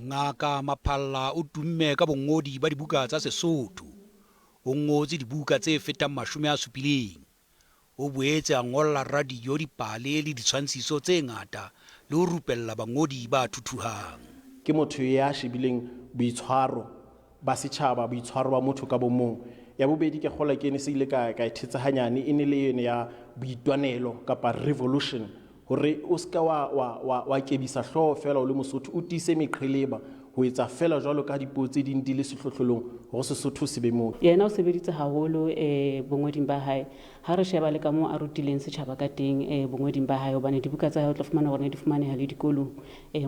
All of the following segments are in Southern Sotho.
Ngaka Maphalla o tumme ka bongodi ba dibuka tsa Sesotho. O ngotse dibuka tse fetang 70. O boetse a ngolla radio, dipale le ditshwantshiso tse ngata le ho rupella bangodi ba thuthuhang. Ke motho ya shebileng boitshwaro ba setjhaba, boitshwaro ba motho ka bomong. Ya bobedi ke kgola ke ne se ile ka ithetsa hanyane e ne le yene ya boitwanelo kapa revolution, hore o ska wa kebisa hlooho fela o le Mosotho, o tiise meqheleba ho etsa fela jwalo ka dipuo tse ding di le sehlohlolong hore Sesotho se be moo. Yena o sebeditse haholo bongoding ba hae. Ha re sheba le ka moo a rutileng setjhaba ka teng bongoding ba hae, hobane dibuka tsa hae o tla fumana hore ne di fumaneha le dikolong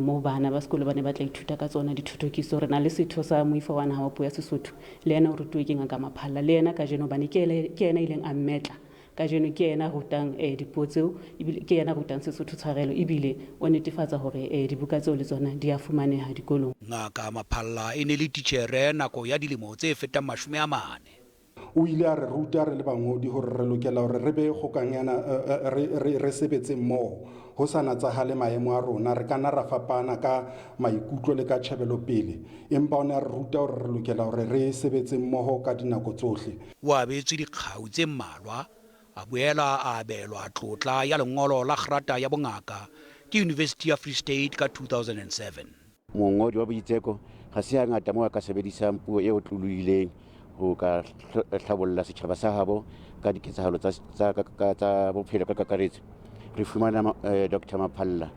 moo bana ba sekolo ba ne ba tla ithuta ka tsona dithutokiso. Re na le setho sa moifo wa naha wa puo ya Sesotho, le yena o rutuwe ke Ngaka Maphalla, le yena ka jeno hobane ke yena ileng a mmetla ka jeno, ke yena rutang dipuo tseo, ebile ke yena rutang Sesotho tshwarelo, ebile o netefatsa hore dibuka tseo le tsona di a fumaneha dikolong. Ngaka Maphalla e ne le titjhere nako ya dilemo tse fetang 40. O ile a re ruta re le bangodi hore re lokela hore re be kgokanyana re sebetse mmoho ho sa natsahale maemo a rona, re kana ra fapana ka maikutlo le ka tjhabelo pele, empa ona re ruta hore re lokela hore re sebetse mmoho ka dinako tsohle. O abetswe dikgau tse mmalwa, a boela a abelwa tlotla ya lengolo la kgerata ya bongaka ke University of Free State ka 2007. Mongodi wa boitseko ga se hangata moo a ka sebedisang puo e otlolohileng ho ka hlabolla setjhaba sa habo ka diketsahalo tsa bophelo ka kakaretso. Re fumana Dr. Maphalla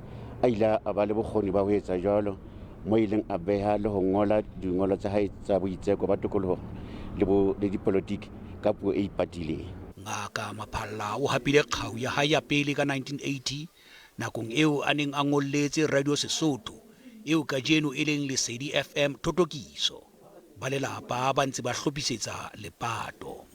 a ile a ba le bokgoni ba ho etsa jwalo, moo ileng a beha le ho ngola dingolo tsa hae tsa boitseko ba tokoloho le dipolotiki ka puo e ipatileng. Ngaka Maphalla o hapile kgau ya hae ya pele ka 1980 nakong eo a neng a ngolletse Radio Sesotho eo ka jeno e leng Lesedi FM Thotokiso. Ba lelapa ba ntse ba hlophisetsa lepato.